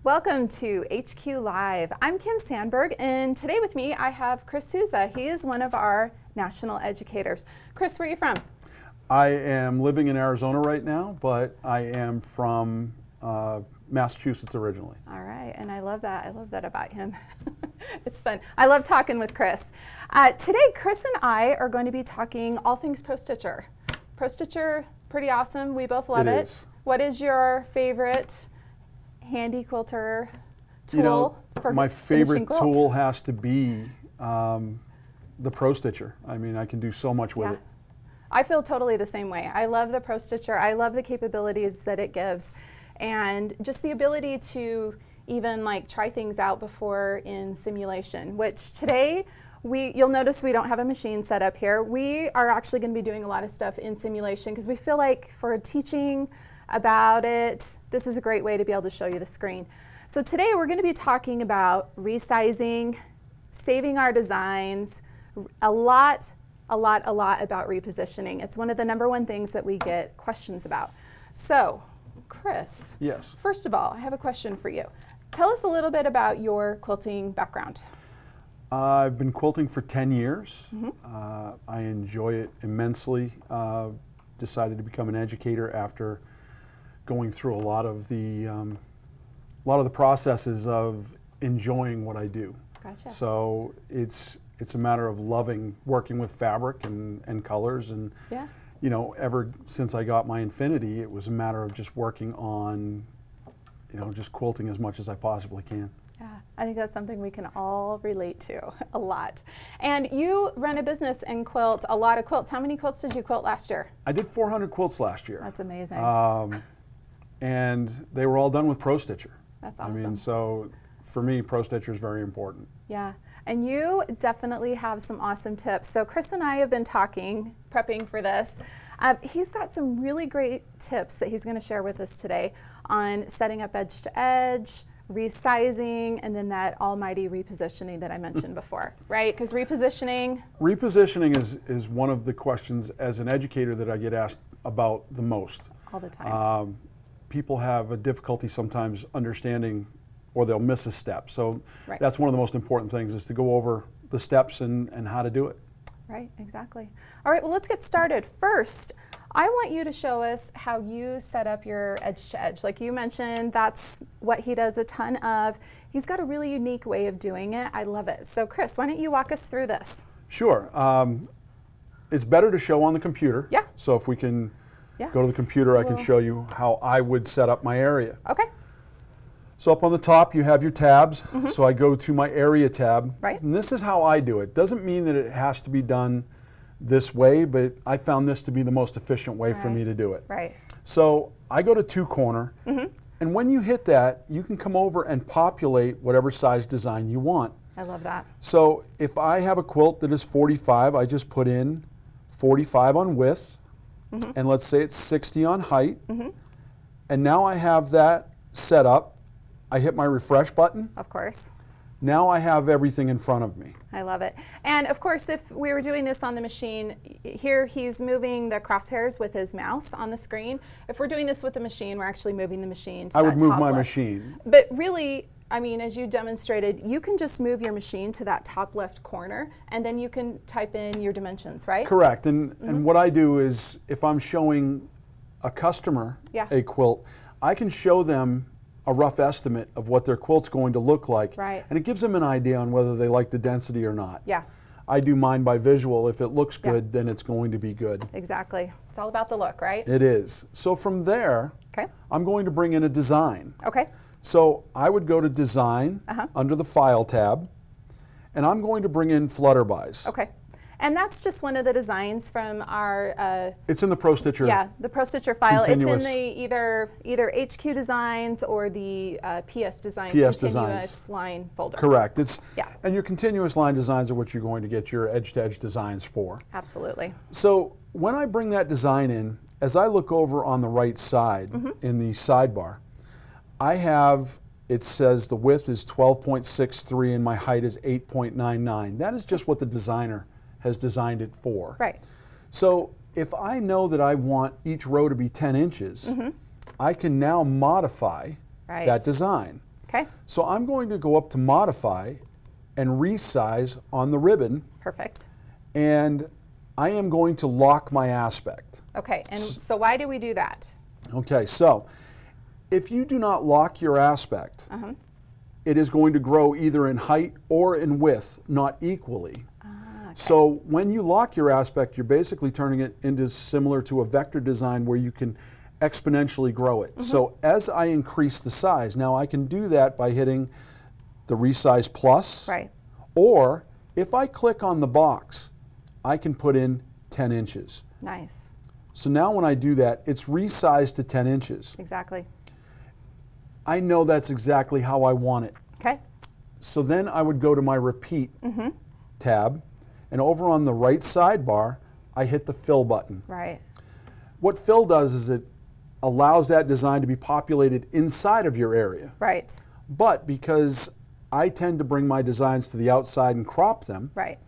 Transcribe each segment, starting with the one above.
Welcome to HQ Live. I'm Kim Sandberg, and today with me I have Chris Sousa. He is one of our national educators. Chris, where are you from? I am living in Arizona right now, but I am from Massachusetts originally. All right, and I love that. I love that about him. It's fun. I love talking with Chris. Today, Chris and I are going to be talking all things Pro Stitcher. Pro Stitcher, pretty awesome. We both love it. Is. What is your favorite Handi Quilter tool? You know, for my finishing favorite quilts? tool has to be the Pro Stitcher. I mean, I can do so much with it. I feel totally the same way. I love the Pro Stitcher. I love the capabilities that it gives, and just the ability to even like try things out before in simulation, which today you'll notice we don't have a machine set up here. We are actually going to be doing a lot of stuff in simulation because we feel like for teaching about it, this is a great way to be able to show you the screen. So today we're going to be talking about resizing, saving our designs, a lot about repositioning. It's one of the #1 things that we get questions about. So, Chris. Yes. First of all, I have a question for you. Tell us a little bit about your quilting background. I've been quilting for 10 years. Mm-hmm. I enjoy it immensely. Decided to become an educator after going through a lot of the processes of enjoying what I do. Gotcha. So it's a matter of loving working with fabric and colors, and Yeah. you know, ever since I got my Infinity, it was a matter of just working on, you know, just quilting as much as I possibly can. Yeah, I think that's something we can all relate to a lot. And you run a business and quilt a lot of quilts. How many quilts did you quilt last year? I did 400 quilts last year. That's amazing. And they were all done with Pro Stitcher. That's awesome. I mean, so for me, Pro Stitcher is very important. Yeah, and you definitely have some awesome tips. So Chris and I have been talking, prepping for this. He's got some really great tips that he's going to share with us today on setting up edge to edge, resizing, and then that almighty repositioning that I mentioned before, right? Because repositioning is one of the questions as an educator that I get asked about the most. All the time. People have a difficulty sometimes understanding, or they'll miss a step. So Right. that's one of the most important things, is to go over the steps and how to do it. Right, exactly. All right, well, let's get started. First, I want you to show us how you set up your edge to edge. Like you mentioned, that's what he does a ton of. He's got a really unique way of doing it. I love it. So Chris, why don't you walk us through this? Sure. It's better to show on the computer. Yeah. So if we can Yeah. go to the computer, I can show you how I would set up my area. Okay. So up on the top, you have your tabs. So I go to my area tab. Right. And this is how I do it. Doesn't mean that it has to be done this way, but I found this to be the most efficient way for me to do it. Right. So I go to 2 corner, and when you hit that, you can come over and populate whatever size design you want. I love that. So if I have a quilt that is 45, I just put in 45 on width, and let's say it's 60 on height. And now I have that set up. I hit my refresh button. Of course. Now I have everything in front of me. I love it. And of course, if we were doing this on the machine, here he's moving the crosshairs with his mouse on the screen. If we're doing this with the machine, we're actually moving the machine to I would that move top my left. machine. But really, I mean, as you demonstrated, you can just move your machine to that top left corner, and then you can type in your dimensions, right? Correct. And what I do is, if I'm showing a customer a quilt, I can show them a rough estimate of what their quilt's going to look like. Right. And it gives them an idea on whether they like the density or not. Yeah. I do mine by visual. If it looks good, then it's going to be good. Exactly. It's all about the look, right? It is. So from there, I'm going to bring in a design. Okay. So I would go to Design under the File tab, and I'm going to bring in flutterbys. Okay. And that's just one of the designs from our it's in the Pro Stitcher. Yeah, the Pro Stitcher file. Continuous. It's in the either HQ Designs or the PS Designs continuous line folder. Correct. And your continuous line designs are what you're going to get your edge-to-edge designs for. Absolutely. So when I bring that design in, as I look over on the right side in the sidebar, I have, it says the width is 12.63 and my height is 8.99. That is just what the designer has designed it for. Right. So if I know that I want each row to be 10 inches, I can now modify that design. Okay. So I'm going to go up to modify and resize on the ribbon, Perfect. and I am going to lock my aspect. Okay, and so why do we do that? Okay, so if you do not lock your aspect, it is going to grow either in height or in width, not equally. Okay. So when you lock your aspect, you're basically turning it into similar to a vector design where you can exponentially grow it. So as I increase the size, now I can do that by hitting the resize plus, Right. or if I click on the box, I can put in 10 inches. Nice. So now when I do that, it's resized to 10 inches. Exactly. I know that's exactly how I want it. Okay. So then I would go to my repeat tab, and over on the right sidebar, I hit the fill button. Right. What fill does is it allows that design to be populated inside of your area. Right. But because I tend to bring my designs to the outside and crop them, Right.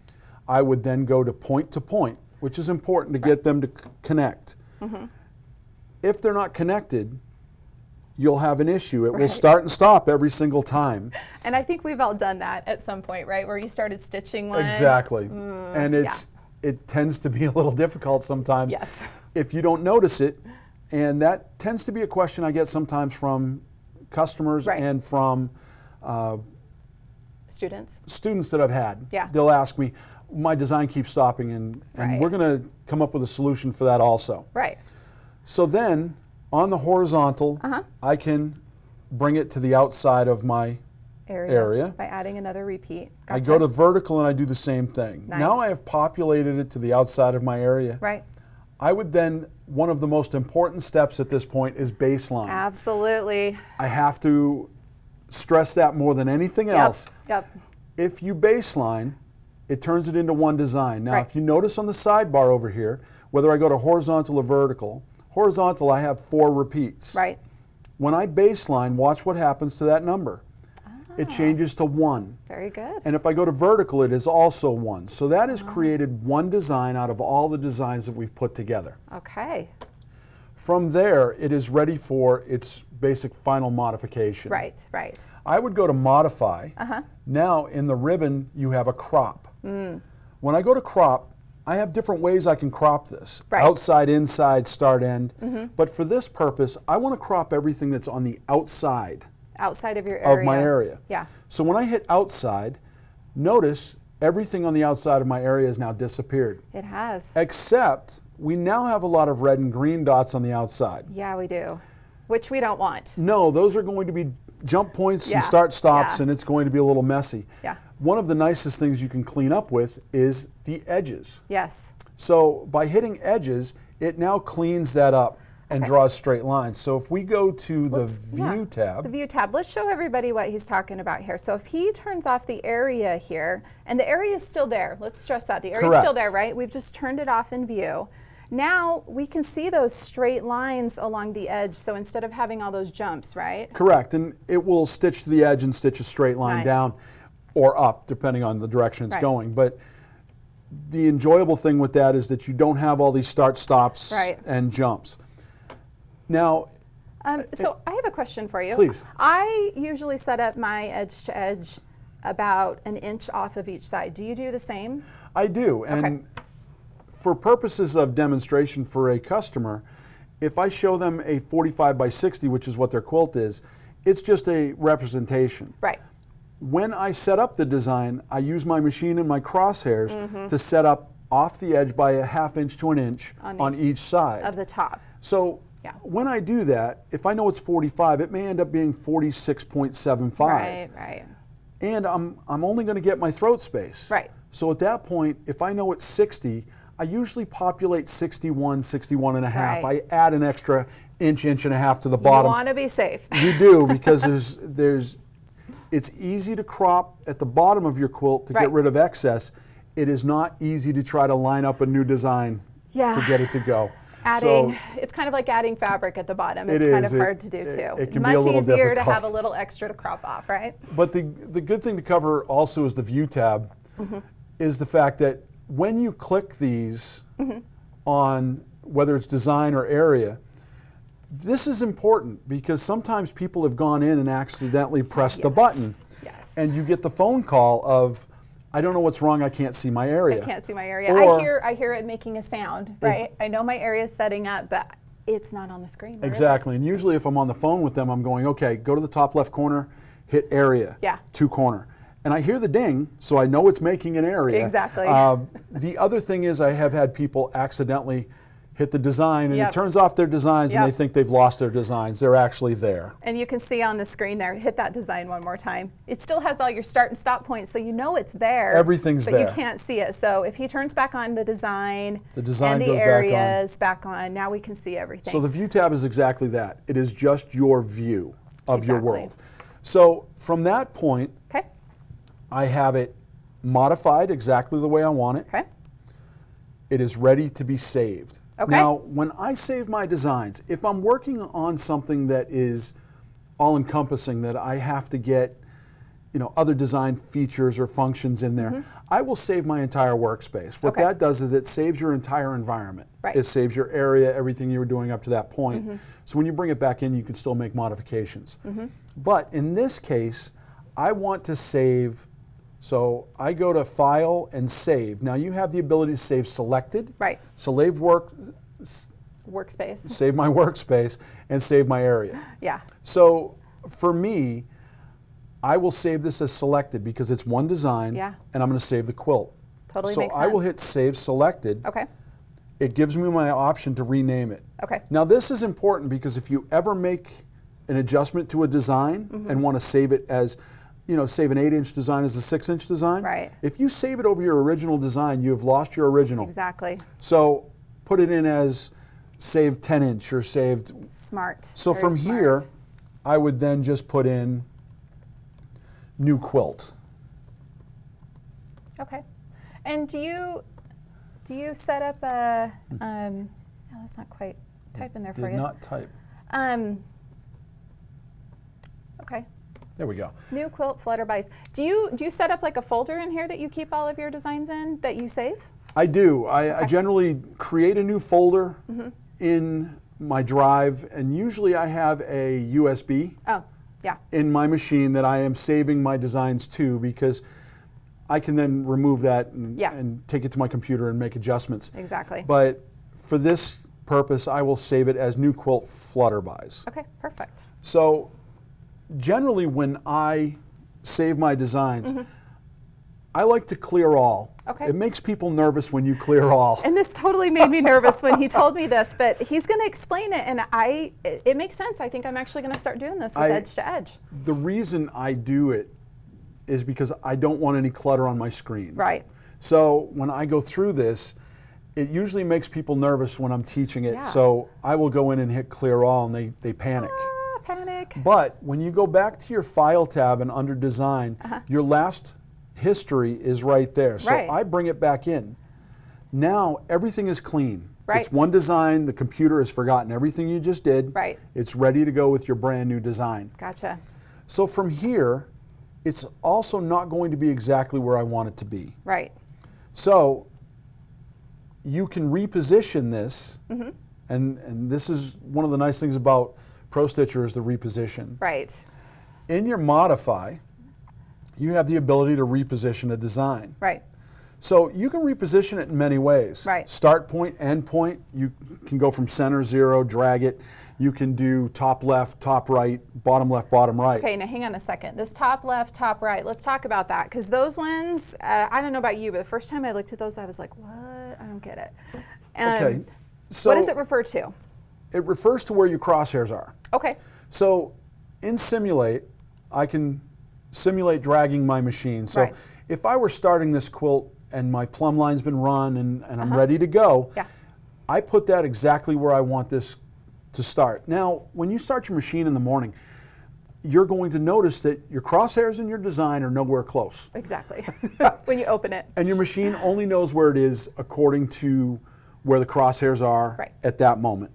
I would then go to point, which is important to get them to connect. If they're not connected, you'll have an issue. It will start and stop every single time. And I think we've all done that at some point, right? Where you started stitching one. Exactly. And it tends to be a little difficult sometimes Yes. if you don't notice it. And that tends to be a question I get sometimes from customers and from students that I've had. Yeah. They'll ask me, my design keeps stopping, and we're going to come up with a solution for that also. Right. So then on the horizontal, I can bring it to the outside of my area. By adding another repeat. I Gotcha. go to vertical and I do the same thing. Nice. Now I have populated it to the outside of my area. Right. I would then, one of the most important steps at this point is baseline. Absolutely. I have to stress that more than anything else. Yep. If you baseline, it turns it into one design. Now, Right. if you notice on the sidebar over here, whether I go to horizontal or vertical, horizontal I have 4 repeats. Right. When I baseline, watch what happens to that number. It changes to 1. Very good. And if I go to vertical, it is also 1. So that has created one design out of all the designs that we've put together. Okay. From there, it is ready for its basic final modification. Right. Right. I would go to modify. Now in the ribbon, you have a crop. When I go to crop, I have different ways I can crop this. Right. Outside, inside, start, end. But for this purpose, I want to crop everything that's on the outside Outside of your area. of my area. Yeah. So when I hit outside, notice everything on the outside of my area has now disappeared. It has. Except we now have a lot of red and green dots on the outside. Yeah, we do. Which we don't want. No, those are going to be jump points Yeah. and start stops, Yeah. and it's going to be a little messy. Yeah. One of the nicest things you can clean up with is the edges. Yes. So by hitting edges, it now cleans that up and draws straight lines. So if we go to the View tab. The View tab. Let's show everybody what he's talking about here. So if he turns off the area here, and the area is still there. Let's stress that. The area is still there, right? We've just turned it off in View. Now we can see those straight lines along the edge. So instead of having all those jumps, right? Correct, and it will stitch to the edge and stitch a straight line Nice. down or up, depending on the direction it's Right. going. But the enjoyable thing with that is that you don't have all these start stops Right. and jumps. Now, So I have a question for you. Please. I usually set up my edge to edge about an inch off of each side. Do you do the same? I do, and for purposes of demonstration for a customer, if I show them a 45 by 60, which is what their quilt is, it's just a representation. Right. When I set up the design, I use my machine and my crosshairs to set up off the edge by a ½ inch to an inch on each side. Of the top. So when I do that, if I know it's 45, it may end up being 46.75. Right, right. And I'm only going to get my throat space. Right. So at that point, if I know it's 60, I usually populate 61, 61 and a half. Right. I add an extra inch and a half to the bottom. You want to be safe. You do, because it's easy to crop at the bottom of your quilt to get rid of excess. It is not easy to try to line up a new design to get it to go. It's kind of like adding fabric at the bottom. It's kind of hard to do too. It can Much be a little easier difficult. to have a little extra to crop off, right? But the good thing to cover also is the View tab, is the fact that when you click these on whether it's design or area, This is important because sometimes people have gone in and accidentally pressed the Yes. button. Yes. And you get the phone call of, I don't know what's wrong, I can't see my area. I can't see my area. Or- I hear it making a sound, right? I know my area is setting up, but it's not on the screen. Where is it? Exactly. And usually if I'm on the phone with them, I'm going, okay, go to the top left corner, hit area, Yeah. to corner. And I hear the ding, so I know it's making an area. Exactly. The other thing is I have had people accidentally hit the design and Yep. it turns off their designs and Yep. they think they've lost their designs. They're actually there. And you can see on the screen there, hit that design one more time. It still has all your start and stop points, so you know it's there. Everything's but there. you can't see it. So if he turns back on the design The design and the goes back on. areas back on, now we can see everything. So the view tab is exactly that. It is just your view of your Exactly. world. So from that point, okay, I have it modified exactly the way I want it. okay, It is ready to be saved. Okay. Now, when I save my designs, if I'm working on something that is all-encompassing, that I have to get, other design features or functions in there, I will save my entire workspace. What Okay. that does is it saves your entire environment. Right. It saves your area, everything you were doing up to that point. So when you bring it back in, you can still make modifications. But in this case, I want to save. So I go to File and Save. Now you have the ability to save selected, right. save Workspace. save my workspace, and save my area. Yeah, So for me, I will save this as selected because it's one design, Yeah. and I'm going to save the quilt. totally So makes I will sense. hit Save Selected. Okay, It gives me my option to rename it. okay, Now this is important because if you ever make an adjustment to a design and want to save it as, save an 8-inch design as a 6-inch design, Right. if you save it over your original design, you have lost your original. exactly. So put it in as saved 10-inch or saved. Smart. So Very from smart. here, I would then just put in new quilt. Okay, and do you set up a? No, that's not quite type in there for Did you. not type. Okay. There we go. New quilt flutter buys. Do you set up like a folder in here that you keep all of your designs in that you save? I do. I generally create a new folder in my drive, and usually I have a USB Oh, yeah. in my machine that I am saving my designs to, because I can then remove that and, Yeah. and take it to my computer and make adjustments. Exactly. But for this purpose, I will save it as new quilt flutter buys. Okay, perfect. So generally when I save my designs, I like to clear all. Okay. It makes people nervous when you clear all. And this totally made me nervous when he told me this, but he's going to explain it, and it makes sense. I think I'm actually going to start doing this with edge to edge. The reason I do it is because I don't want any clutter on my screen. Right. So when I go through this, it usually makes people nervous when I'm teaching it. Yeah. So I will go in and hit clear all, and they panic. Ah, panic. But when you go back to your File tab and under Design, your last history is right there. So Right. I bring it back in. Now everything is clean. Right. It's one design. The computer has forgotten everything you just did. Right. It's ready to go with your brand new design. Gotcha. So from here, it's also not going to be exactly where I want it to be. Right. So you can reposition this, and this is one of the nice things about Pro Stitcher is the reposition. Right. In your Modify, you have the ability to reposition a design. Right. So you can reposition it in many ways. Right. Start point, end point. You can go from center, 0, drag it. You can do top left, top right, bottom left, bottom right. Okay, now hang on a second. This top left, top right, let's talk about that, because those ones, I don't know about you, but the first time I looked at those, I was like, what? I don't get it. Okay. So What does it refer to? it refers to where your crosshairs are. Okay. So in Simulate, I can simulate dragging my machine. So Right. if I were starting this quilt and my plumb line's been run and I'm ready to go, Yeah. I put that exactly where I want this to start. Now, when you start your machine in the morning, you're going to notice that your crosshairs in your design are nowhere close. Exactly. When you open it. And your machine only knows where it is according to where the crosshairs are Right. at that moment.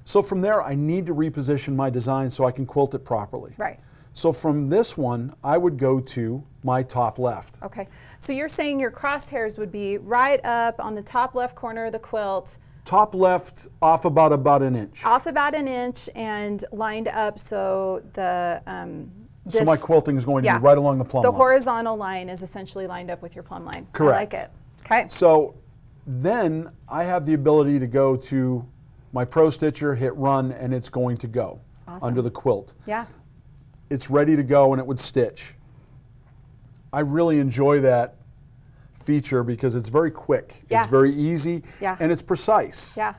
So from there, I need to reposition my design so I can quilt it properly. Right. So from this one, I would go to my top left. Okay. So you're saying your crosshairs would be right up on the top left corner of the quilt, Top left off about an inch. Off about an inch and lined up so the So my quilting is going to yeah, be right along the plumb the line. horizontal line is essentially lined up with your plumb line. Correct. I like it. Okay. So then I have the ability to go to my Pro Stitcher, hit run, and it's going to go under the quilt. Yeah. It's ready to go and it would stitch. I really enjoy that feature because it's very quick. Yeah. It's very easy Yeah. and it's precise. Yeah.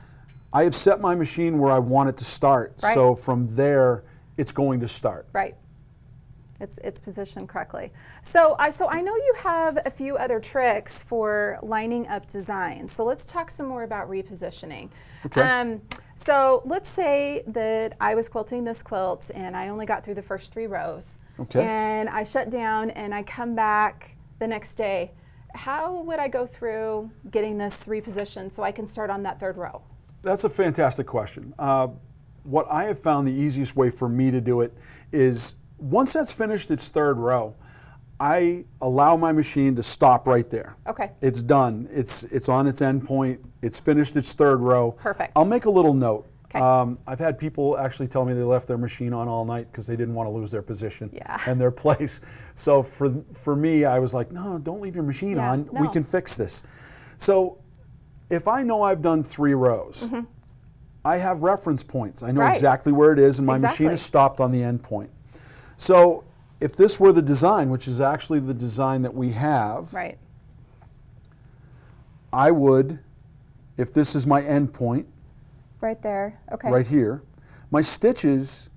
I have set my machine where I want it to start. Right. So from there, it's going to start. Right. It's positioned correctly. So I know you have a few other tricks for lining up designs. So let's talk some more about repositioning. Okay. So let's say that I was quilting this quilt and I only got through the first 3 rows. Okay. And I shut down and I come back the next day. How would I go through getting this repositioned so I can start on that 3rd row? That's a fantastic question. What I have found the easiest way for me to do it is once that's finished its 3rd row, I allow my machine to stop right there. Okay. It's done. It's on its end point. It's finished its 3rd row. Perfect. I'll make a little note. Okay. I've had people actually tell me they left their machine on all night because they didn't want to lose their position Yeah. and their place. So for me, I was like, no, don't leave your machine Yeah, on. no. We can fix this. So if I know I've done 3 rows, I have reference points. I know Right. exactly where it is, and my machine Exactly. is stopped on the end point. So if this were the design, which is actually the design that we have, Right. I would, if this is my end point, Right there. Okay. right here, my stitches,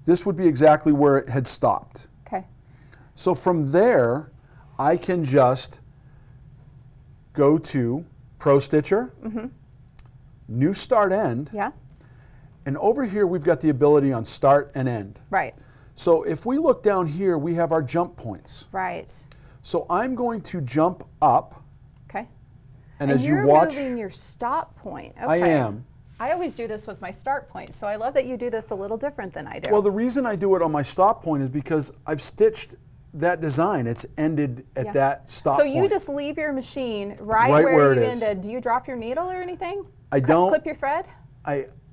this would be exactly where it had stopped. Okay. So from there, I can just go to Pro Stitcher, New Start End, Yeah. and over here we've got the ability on Start and End. Right. So if we look down here, we have our jump points. Right. So I'm going to jump up, Okay. and as you're you watch, moving your stop point. Okay. I am. I always do this with my start point, so I love that you do this a little different than I do. Well, the reason I do it on my stop point is because I've stitched that design. It's ended at Yeah. that stop so point. you just leave your machine right Right where where you it is. ended. Do you drop your needle or anything? I don't. Clip your thread?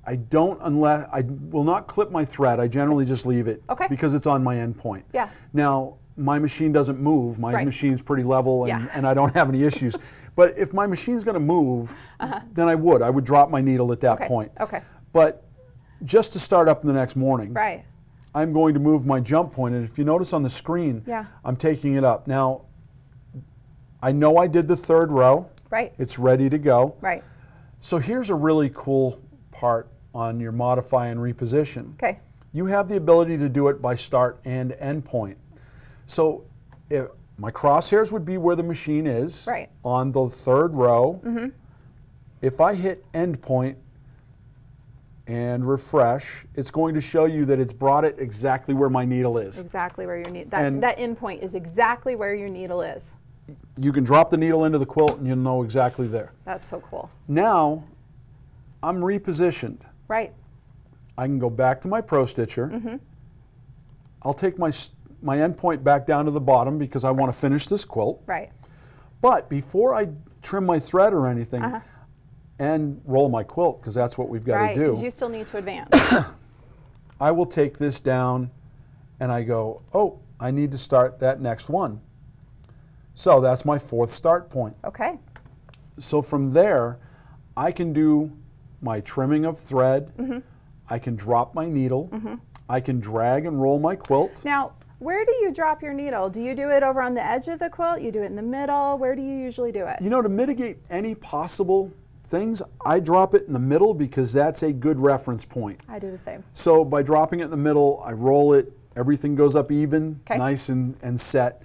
I don't unless I will not clip my thread. I generally just leave it Okay. because it's on my end point. Yeah. Now my machine doesn't move. My Right. machine's pretty level, and, Yeah. and I don't have any issues. But if my machine's going to move, then I would drop my needle at that Okay. point. Okay. But just to start up the next morning, Right. I'm going to move my jump point, and if you notice on the screen, Yeah. I'm taking it up. Now, I know I did the 3rd row. Right. It's ready to go. Right. So here's a really cool part on your modify and reposition. Okay. You have the ability to do it by start and end point. So if my crosshairs would be where the machine is Right. on the 3rd row. If I hit end point and refresh, it's going to show you that it's brought it exactly where my needle is. Exactly where your needle. And- That end point is exactly where your needle is. You can drop the needle into the quilt and you'll know exactly there. That's so cool. Now, I'm repositioned. Right. I can go back to my Pro Stitcher. I'll take my end point back down to the bottom because I want to finish this quilt. Right. But before I trim my thread or anything and roll my quilt, because that's what we've got Right. to do, Because you still need to advance. I will take this down and I go, oh, I need to start that next one. So that's my 4th start point. Okay. So from there, I can do my trimming of thread. I can drop my needle. I can drag and roll my quilt. Now, where do you drop your needle? Do you do it over on the edge of the quilt? You do it in the middle? Where do you usually do it? You know, to mitigate any possible things, I drop it in the middle because that's a good reference point. I do the same. So by dropping it in the middle, I roll it, everything goes up even, Okay. nice and set.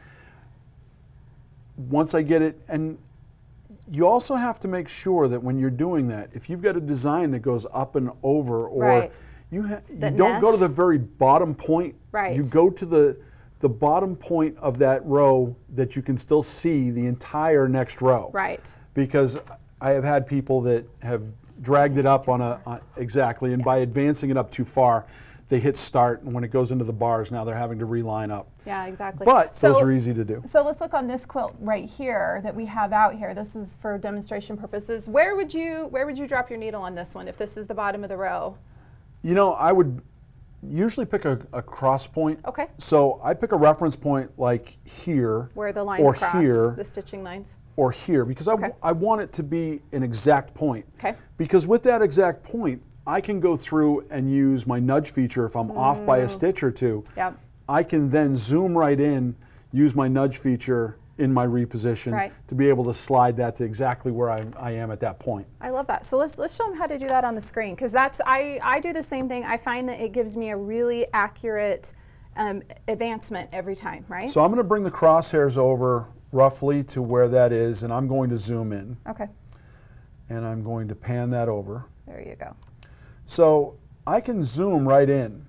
Once I get it, and you also have to make sure that when you're doing that, if you've got a design that goes up and over, or Right. you That don't go to the nests. very bottom point, Right. you go to the bottom point of that row that you can still see the entire next row. Right. Because I have had people that have dragged it up on exactly, and by advancing it up too far, they hit start, and when it goes into the bars, now they're having to reline up. Yeah, exactly. But those are easy to do. So let's look on this quilt right here that we have out here. This is for demonstration purposes. Where would you drop your needle on this one if this is the bottom of the row? You know, I would usually pick a cross point. Okay. So I pick a reference point like here, Where the lines or cross, here, the stitching lines. or here, because I want it to be an exact point. Okay. Because with that exact point, I can go through and use my nudge feature if I'm off by a stitch or two. Yep. I can then zoom right in, use my nudge feature in my reposition to be able to slide that to exactly where I am at that point. I love that. So let's show them how to do that on the screen, because I do the same thing. I find that it gives me a really accurate advancement every time, right? So I'm going to bring the crosshairs over roughly to where that is, and I'm going to zoom in. Okay. And I'm going to pan that over. There you go. So I can zoom right in.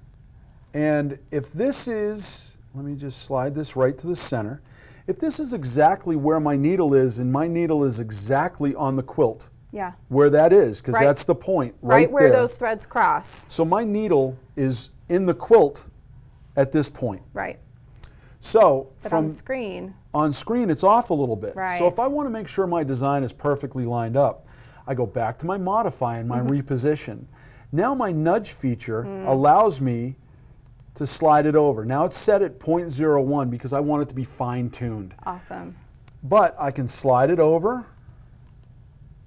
And if this is, let me just slide this right to the center. If this is exactly where my needle is, and my needle is exactly on the quilt, yeah, where that is, because that's the point, right where there. those threads cross. So my needle is in the quilt at this point. Right. So but on the screen. On screen, it's off a little bit. Right. So if I want to make sure my design is perfectly lined up, I go back to my modify and my reposition. Now my nudge feature allows me to slide it over. Now it's set at 0.01 because I want it to be fine-tuned. Awesome. But I can slide it over.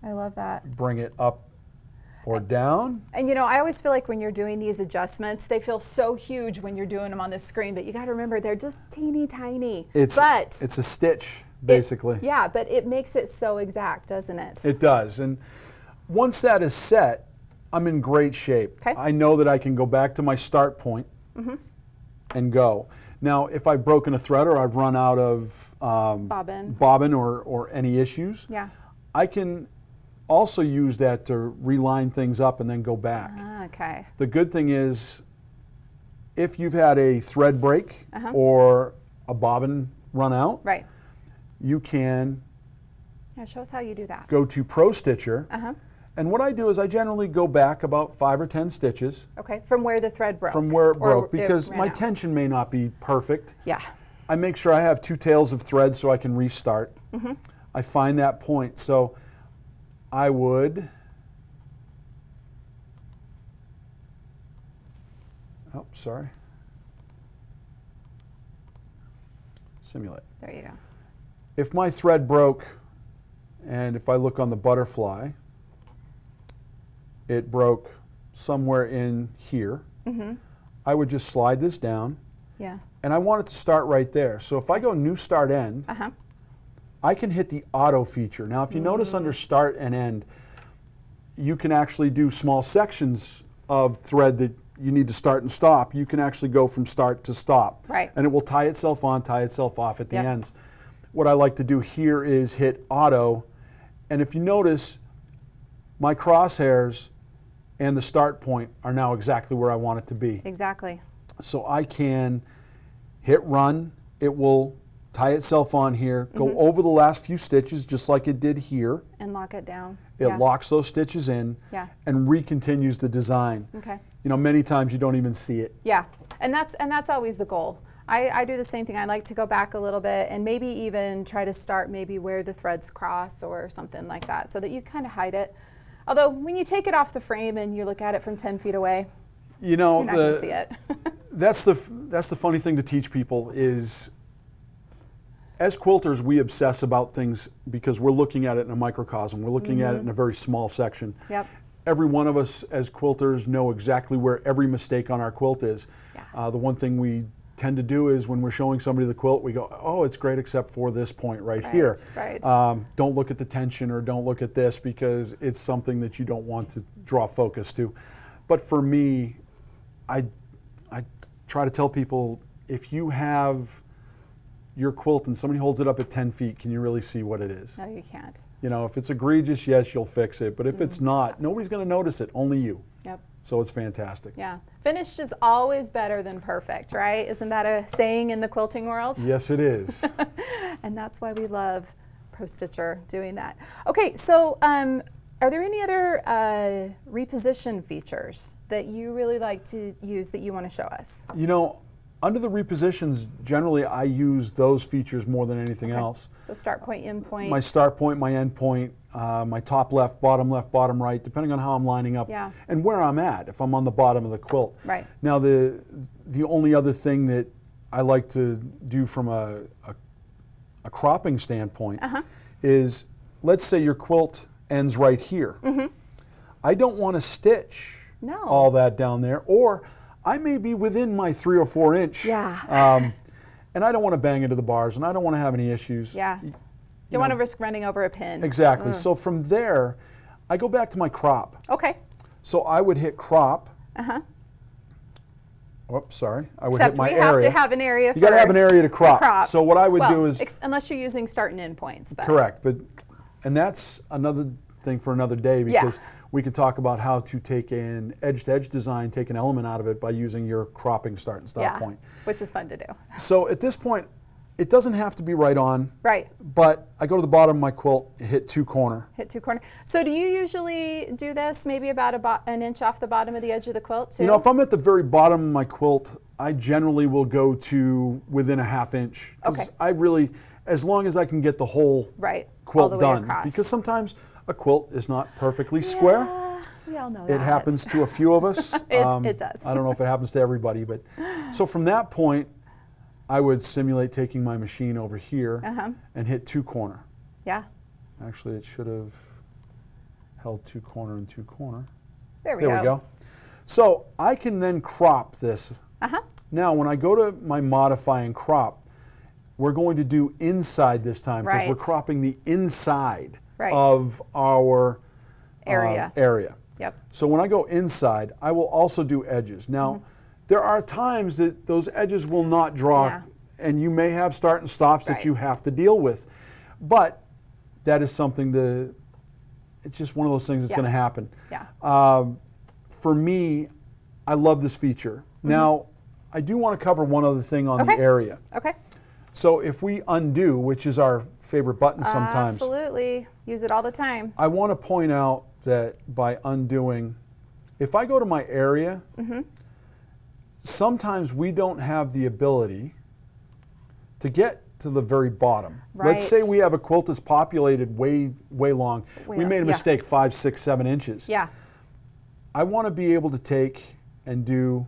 I love that. Bring it up or down. And you know, I always feel like when you're doing these adjustments, they feel so huge when you're doing them on the screen, but you got to remember they're just teeny tiny. It's a stitch, basically. Yeah, but it makes it so exact, doesn't it? It does. And once that is set, I'm in great shape. Okay. I know that I can go back to my start point and go. Now, if I've broken a thread or I've run out of bobbin or any issues, I can also use that to reline things up and then go back. Okay. The good thing is, if you've had a thread break or a bobbin run out, you can show us how you do that. go to Pro Stitcher. And what I do is I generally go back about 5 or 10 stitches. Okay, from where the thread broke. From where it broke, because it my out. tension may not be perfect. Yeah. I make sure I have 2 tails of thread so I can restart. I find that point. So I would, oh, sorry. Simulate. There you go. If my thread broke, and if I look on the butterfly, it broke somewhere in here, I would just slide this down. Yeah. And I want it to start right there. So if I go New Start End, I can hit the Auto feature. Now, if you notice under Start and End, you can actually do small sections of thread that you need to start and stop. You can actually go from start to stop. Right. And it will tie itself on, tie itself off at the ends. What I like to do here is hit Auto. And if you notice, my crosshairs and the start point are now exactly where I want it to be. Exactly. So I can hit Run. It will tie itself on here, go over the last few stitches just like it did here. And lock it down. It locks those stitches in and recontinues the design. Okay. You know, many times you don't even see it. Yeah, and that's always the goal. I do the same thing. I like to go back a little bit and maybe even try to start maybe where the threads cross or something like that so that you kind of hide it. Although when you take it off the frame and you look at it from 10 feet away, you know, you're not going to see it. that's the funny thing to teach people is, as quilters, we obsess about things because we're looking at it in a microcosm. We're looking at it in a very small section. Yep. Every one of us as quilters know exactly where every mistake on our quilt is. Yeah. The one thing we tend to do is when we're showing somebody the quilt, we go, oh, it's great except for this point right here. Right. Don't look at the tension or don't look at this because it's something that you don't want to draw focus to. But for me, I try to tell people, if you have your quilt and somebody holds it up at 10 feet, can you really see what it is? No, you can't. You know, if it's egregious, yes, you'll fix it. But if it's not, nobody's going to notice it, only you. Yep. So it's fantastic. Yeah. Finished is always better than perfect, right? Isn't that a saying in the quilting world? Yes, it is. And that's why we love Pro Stitcher doing that. Okay, so are Are there any other reposition features that you really like to use that you want to show us? You know, under the repositions, generally I use those features more than anything else. So start point, end point. My start point, my end point, my top left, bottom right, depending on how I'm lining up and where I'm at, if I'm on the bottom of the quilt. Right. Now the only other thing that I like to do from a cropping standpoint is, let's say your quilt ends right here. I don't want to stitch all that down there, or I may be within my 3 or 4 inch. And I don't want to bang into the bars, and I don't want to have any issues. Don't want to risk running over a pin. Exactly. So from there, I go back to my crop. Okay. So I would hit crop. Oops, sorry. I would Except hit my we area. have to have an area first. You got to have an area to crop. So what I would do is, unless you're using start and end points. But. Correct. And that's another thing for another day, because we could talk about how to take an edge-to-edge design, take an element out of it by using your cropping start and stop point. Which is fun to do. So at this point, it doesn't have to be right on. Right. But I go to the bottom of my quilt, hit 2 corner. Hit 2 corner. So do you usually do this maybe about an inch off the bottom of the edge of the quilt too? You know, if I'm at the very bottom of my quilt, I generally will go to within a 1/2 inch. Okay. I really, as long as I can get the whole quilt done. Because sometimes a quilt is not perfectly square. We all know that. It happens to a few of us. It does. I don't know if it happens to everybody, but so from that point, I would simulate taking my machine over here and hit 2 corner. Actually, it should have held 2 corner and 2 corner. There we go. So I can then crop this. Now, when I go to my modify and crop, we're going to do inside this time, because we're cropping the inside of our area. So when I go inside, I will also do edges. Now, there are times that those edges will not draw, and you may have start and stops that you have to deal with. But that is something it's just one of those things that's going to happen. For me, I love this feature. Now, I do want to cover one other thing on the area. So if we undo, which is our favorite button sometimes. Absolutely. Use it all the time. I want to point out that by undoing, if I go to my area, sometimes we don't have the ability to get to the very bottom. Let's say we have a quilt that's populated way long. We made a mistake 5, 6, 7 inches. I want to be able to take and do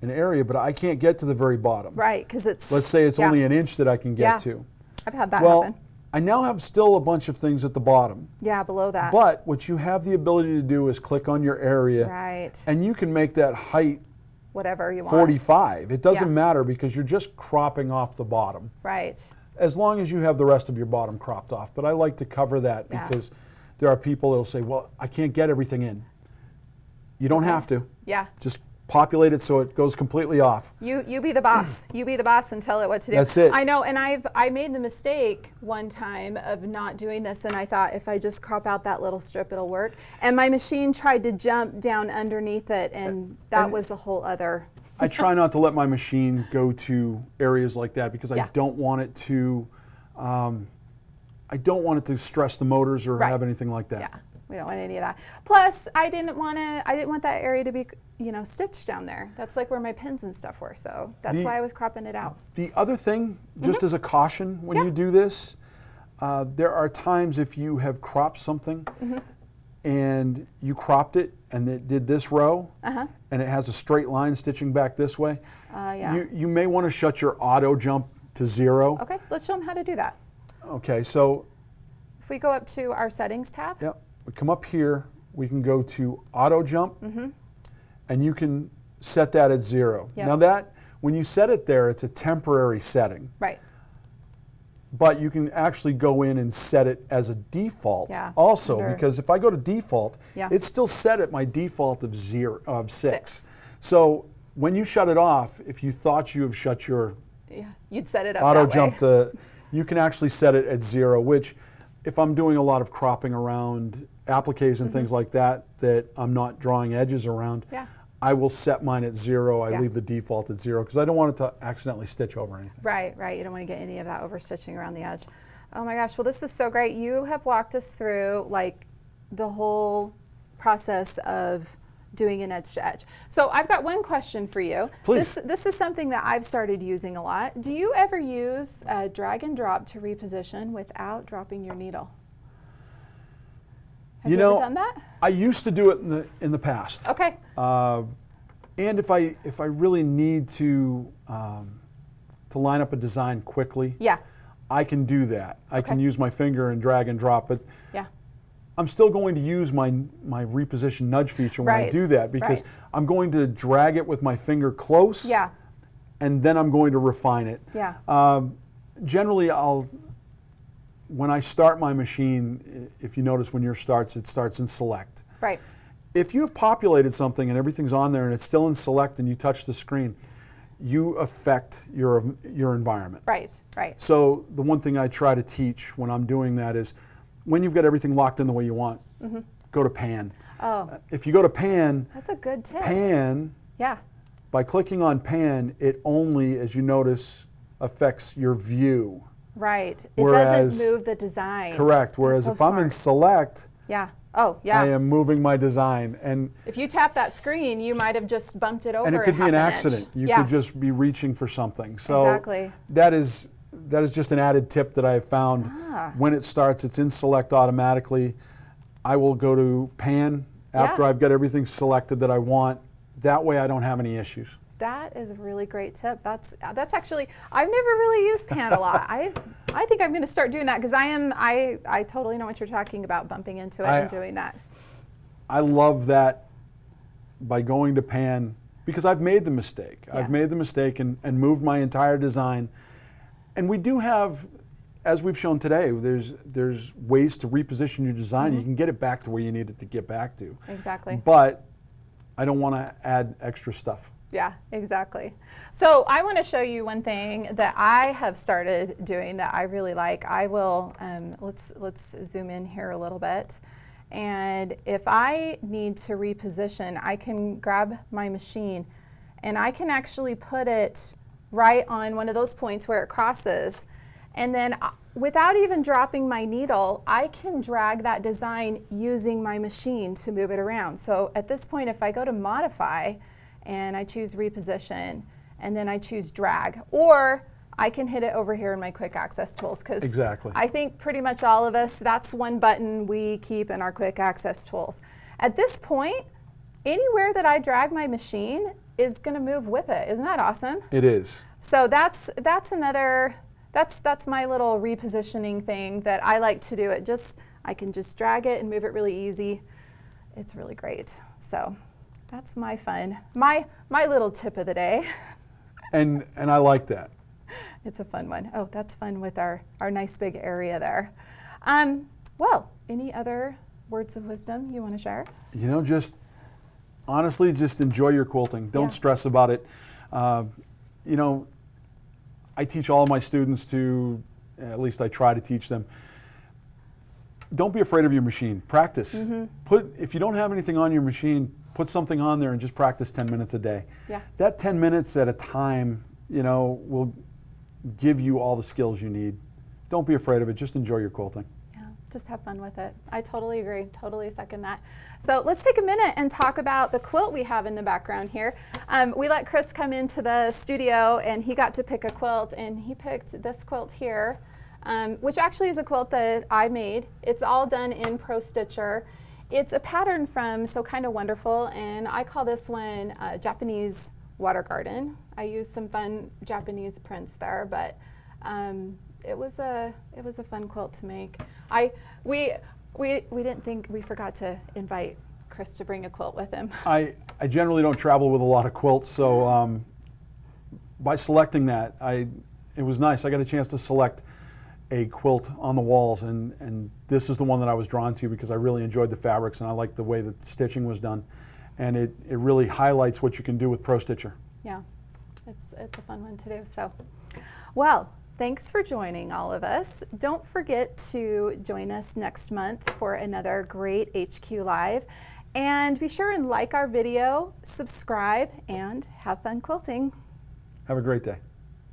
an area, but I can't get to the very bottom. Because it's... Let's say it's only an inch that I can get to. I've had that happen. I now have still a bunch of things at the bottom. Below that. But what you have the ability to do is click on your area. And you can make that height whatever you want. 45. It doesn't matter, because you're just cropping off the bottom. As long as you have the rest of your bottom cropped off. But I like to cover that because there are people that will say, well, I can't get everything in. You don't have to. Just populate it so it goes completely off. You be the boss. You be the boss and tell it what to do. That's it. I know, and I made the mistake one time of not doing this, and I thought if I just crop out that little strip, it'll work. And my machine tried to jump down underneath it, and that was a whole other... I try not to let my machine go to areas like that, because I don't want it to stress the motors or have anything like that. We don't want any of that. Plus, I didn't want that area to be, stitched down there. That's like where my pins and stuff were. So that's why I was cropping it out. The other thing, just as a caution when you do this, there are times if you have cropped something and you cropped it and it did this row and it has a straight line stitching back this way, you may want to shut your auto jump to 0. Okay, let's show them how to do that. Okay, so if we go up to our settings tab. We come up here, we can go to auto jump, and you can set that at 0. Now that, when you set it there, it's a temporary setting. But you can actually go in and set it as a default also, because if I go to default, it's still set at my default of 6. So when you shut it off, if you thought you have shut your you'd set it up auto that jump to, you can actually set it at 0, which if I'm doing a lot of cropping around appliques and things like that I'm not drawing edges around, I will set mine at 0. I leave the default at 0 because I don't want it to accidentally stitch over anything. Right. You don't want to get any of that over stitching around the edge. Oh my gosh, well this is so great. You have walked us through like the whole process of doing an edge to edge. So I've got one question for you. Please. This is something that I've started using a lot. Do you ever use drag and drop to reposition without dropping your needle? Have you ever done that? I used to do it in the past. Okay. And if I really need to line up a design quickly, Yeah. I can do that. I can use my finger and drag and drop, but Yeah. I'm still going to use my reposition nudge feature when I do that, because I'm going to drag it with my finger close, Yeah. and then I'm going to refine it. Yeah. Generally, when I start my machine, if you notice when yours starts, it starts in select. Right. If you have populated something and everything's on there and it's still in select and you touch the screen, you affect your environment. Right. Right. So the one thing I try to teach when I'm doing that is, when you've got everything locked in the way you want, go to pan. Oh. If you go to pan, That's a good tip. pan, Yeah. by clicking on pan, it only, as you notice, affects your view. Right. It Whereas- doesn't move the design. Correct. Whereas That's so if I'm in smart. select, Yeah. Oh, yeah. I am moving my design, and If you tap that screen, you might have just bumped it over. it could be half an inch. accident. You Yeah. could just be reaching for something. So Exactly. that is just an added tip that I've found. Ah. When it starts, it's in select automatically. I will go to pan after Yeah. I've got everything selected that I want. That way I don't have any issues. That is a really great tip. That's actually, I've never really used pan a lot. I think I'm going to start doing that, because I totally know what you're talking about, bumping into it and doing that. I love that by going to pan, because I've made the mistake. Yeah. I've made the mistake and moved my entire design. And we do have, as we've shown today, there's ways to reposition your design. You can get it back to where you need it to get back to. Exactly. But I don't want to add extra stuff. Yeah, exactly. So I want to show you one thing that I have started doing that I really like. I will, let's zoom in here a little bit. And if I need to reposition, I can grab my machine and I can actually put it right on one of those points where it crosses. And then without even dropping my needle, I can drag that design using my machine to move it around. So at this point, if I go to modify and I choose reposition and then I choose drag, or I can hit it over here in my quick access tools, because Exactly. I think pretty much all of us, that's one button we keep in our quick access tools. At this point, anywhere that I drag my machine is going to move with it. Isn't that awesome? It is. So that's my little repositioning thing that I like to do. I can just drag it and move it really easy. It's really great. So that's my fun, my little tip of the day. And I like that. It's a fun one. Oh, that's fun with our nice big area there. Well, any other words of wisdom you want to share? You know, honestly, just enjoy your quilting. Don't Yeah. stress about it. You know, I teach all of my students at least I try to teach them, don't be afraid of your machine. Practice. If you don't have anything on your machine, put something on there and just practice 10 minutes a day. Yeah. That 10 minutes at a time, will give you all the skills you need. Don't be afraid of it. Just enjoy your quilting. Yeah, just have fun with it. I totally agree. Totally second that. So let's take a minute and talk about the quilt we have in the background here. We let Chris come into the studio and he got to pick a quilt, and he picked this quilt here, which actually is a quilt that I made. It's all done in Pro Stitcher. It's a pattern from So Kind of Wonderful, and I call this one Japanese Water Garden. I used some fun Japanese prints there, but it was a fun quilt to make. We didn't think, we forgot to invite Chris to bring a quilt with him. I generally don't travel with a lot of quilts, so by selecting that, it was nice. I got a chance to select a quilt on the walls, and this is the one that I was drawn to because I really enjoyed the fabrics and I liked the way that the stitching was done, and it really highlights what you can do with Pro Stitcher. Yeah, it's a fun one to do. So, well, thanks for joining all of us. Don't forget to join us next month for another great HQ Live, and be sure and like our video, subscribe, and have fun quilting. Have a great day.